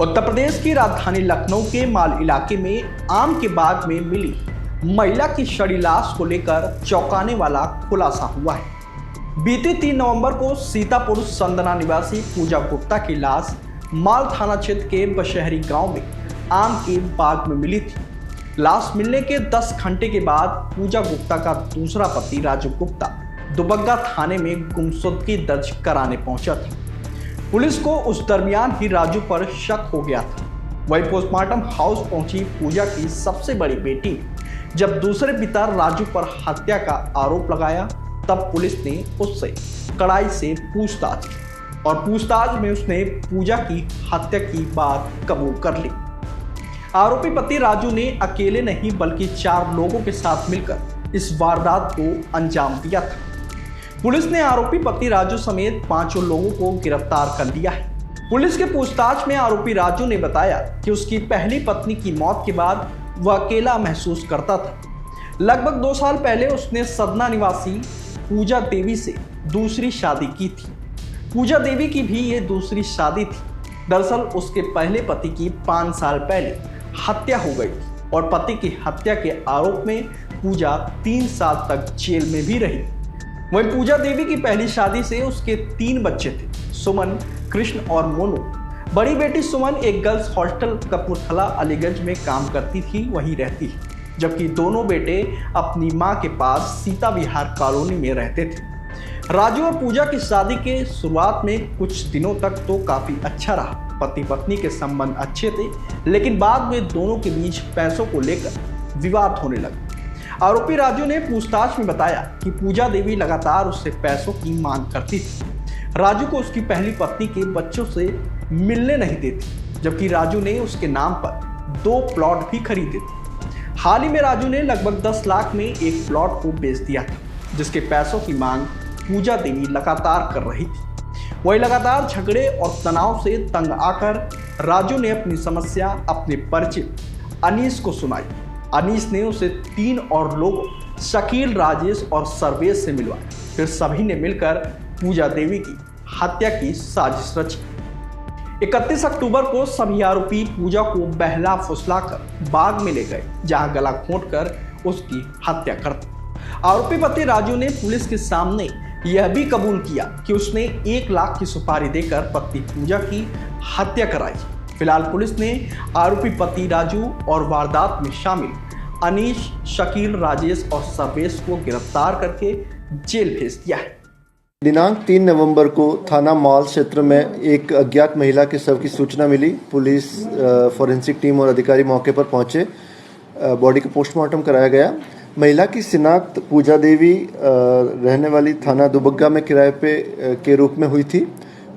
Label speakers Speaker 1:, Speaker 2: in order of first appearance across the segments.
Speaker 1: उत्तर प्रदेश की राजधानी लखनऊ के माल इलाके में आम के बाग में मिली महिला की सड़ी लाश को लेकर चौंकाने वाला खुलासा हुआ है। बीते 3 नवंबर को सीतापुर संदना निवासी पूजा गुप्ता की लाश माल थाना क्षेत्र के बशहरी गांव में आम के बाग में मिली थी। लाश मिलने के 10 घंटे के बाद पूजा गुप्ता का दूसरा पति राजू गुप्ता दुबग्गा थाने में गुमशुदगी दर्ज कराने पहुंचा था। पुलिस को उस दरमियान ही राजू पर शक हो गया था। वही पोस्टमार्टम हाउस पहुंची पूजा की सबसे बड़ी बेटी ने जब दूसरे पिता राजू पर हत्या का आरोप लगाया, तब पुलिस ने उससे कड़ाई से पूछताछ की और पूछताछ में उसने पूजा की हत्या की बात कबूल कर ली। आरोपी पति राजू ने अकेले नहीं बल्कि 4 लोगों के साथ मिलकर इस वारदात को अंजाम दिया था। पुलिस ने आरोपी पति राजू समेत 5 लोगों को गिरफ्तार कर लिया है। पुलिस के पूछताछ में आरोपी राजू ने बताया कि उसकी पहली पत्नी की मौत के बाद वह अकेला महसूस करता था। लगभग 2 साल पहले उसने सदना निवासी पूजा देवी से दूसरी शादी की थी। पूजा देवी की भी ये दूसरी शादी थी। दरअसल उसके पहले पति की 5 साल पहले हत्या हो गई थी और पति की हत्या के आरोप में पूजा 3 साल तक जेल में भी रही। वहीं पूजा देवी की पहली शादी से उसके 3 बच्चे थे, सुमन, कृष्ण और मोनू। बड़ी बेटी सुमन एक गर्ल्स हॉस्टल कपूरथला अलीगंज में काम करती थी, वहीं रहती है, जबकि दोनों बेटे अपनी मां के पास सीता विहार कॉलोनी में रहते थे। राजू और पूजा की शादी के शुरुआत में कुछ दिनों तक तो काफी अच्छा रहा। पति पत्नी के संबंध अच्छे थे, लेकिन बाद में दोनों के बीच पैसों को लेकर विवाद होने लगा। आरोपी राजू ने पूछताछ में बताया कि पूजा देवी लगातार उससे पैसों की मांग करती थी। राजू को उसकी पहली पत्नी के बच्चों से मिलने नहीं देती, जबकि राजू ने उसके नाम पर 2 प्लॉट भी खरीदे थे। हाल ही में राजू ने लगभग 10 लाख में एक प्लॉट को बेच दिया था, जिसके पैसों की मांग पूजा देवी लगातार कर रही थी। वही लगातार झगड़े और तनाव से तंग आकर राजू ने अपनी समस्या अपने परिचित अनीस को सुनाई। अनीस ने उसे 3 और लोगों शकील, राजेश और सर्वेश से मिलवाया। फिर सभी ने मिलकर पूजा देवी की हत्या की साजिश रची। 31 अक्टूबर को सभी आरोपी पूजा को बहला फुसलाकर बाग में ले गए, जहां गला घोंटकर उसकी हत्या कर दी। आरोपी पति राजू ने पुलिस के सामने यह भी कबूल किया कि उसने 1 लाख की सुपारी देकर पत्नी पूजा की हत्या कराई। फिलहाल पुलिस ने आरोपी पति राजू और वारदात में शामिल अनीश, शकील, राजेश और सर्वेश को गिरफ्तार करके जेल भेज दिया है।
Speaker 2: दिनांक 3 नवंबर को थाना माल क्षेत्र में एक अज्ञात महिला के शव की सूचना मिली। पुलिस, फॉरेंसिक टीम और अधिकारी मौके पर पहुंचे। बॉडी का पोस्टमार्टम कराया गया। महिला की शिनाख्त पूजा देवी रहने वाली थाना दुबग्गा में किराए पे के रूप में हुई थी।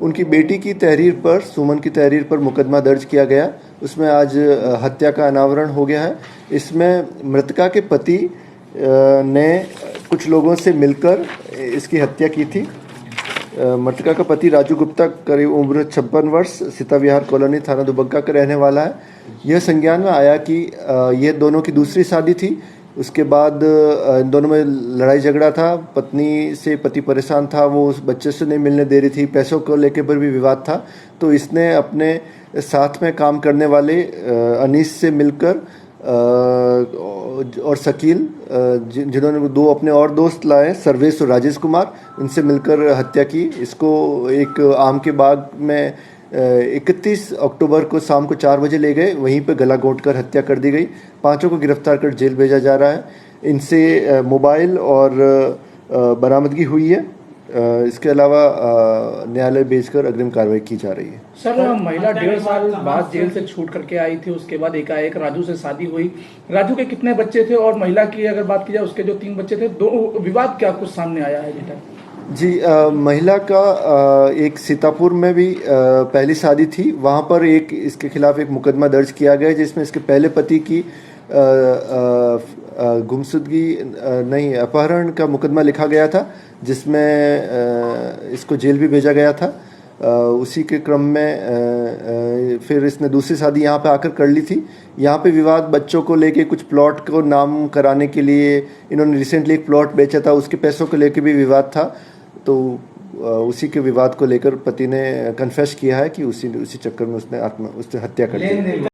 Speaker 2: उनकी बेटी की तहरीर पर, सुमन की तहरीर पर मुकदमा दर्ज किया गया। उसमें आज हत्या का अनावरण हो गया है। इसमें मृतका के पति ने कुछ लोगों से मिलकर इसकी हत्या की थी। मृतका का पति राजू गुप्ता करीब उम्र 56 वर्ष, सीता विहार कॉलोनी थाना दुबग्गा का रहने वाला है। यह संज्ञान में आया कि ये दोनों की दूसरी शादी थी। उसके बाद इन दोनों में लड़ाई झगड़ा था। पत्नी से पति परेशान था, वो उस बच्चे से नहीं मिलने दे रही थी। पैसों को लेकर पर भी विवाद था। तो इसने अपने साथ में काम करने वाले अनीस से मिलकर और शकील, जिन्होंने 2 अपने और दोस्त लाए, सर्वेश और राजेश कुमार, उनसे मिलकर हत्या की। इसको एक आम के बाग में 31 अक्टूबर को शाम को 4 बजे ले गए, वहीं पर गला घोंटकर हत्या कर दी गई। 5 को गिरफ्तार कर जेल भेजा जा रहा है। इनसे मोबाइल और बरामदगी हुई है। इसके अलावा न्यायालय भेजकर अग्रिम कार्रवाई की जा रही है।
Speaker 3: सर, महिला 1.5 साल बाद जेल से छूट करके आई थी, उसके बाद एकाएक राजू से शादी हुई। राजू के कितने बच्चे थे और महिला की अगर बात की जाए उसके जो 3 बच्चे थे, 2 विवाद क्या कुछ सामने आया है बेटा?
Speaker 2: जी, महिला का एक सीतापुर में भी पहली शादी थी। वहाँ पर एक इसके खिलाफ एक मुकदमा दर्ज किया गया, जिसमें इसके पहले पति की गुमशुदगी नहीं, अपहरण का मुकदमा लिखा गया था, जिसमें इसको जेल भी भेजा गया था। उसी के क्रम में फिर इसने दूसरी शादी यहाँ पे आकर कर ली थी। यहाँ पे विवाद बच्चों को लेके, कुछ प्लॉट को नाम कराने के लिए इन्होंने रिसेंटली एक प्लॉट बेचा था, उसके पैसों को लेके भी विवाद था। तो उसी के विवाद को लेकर पति ने कन्फेस किया है कि उसी चक्कर में उसने हत्या कर दी।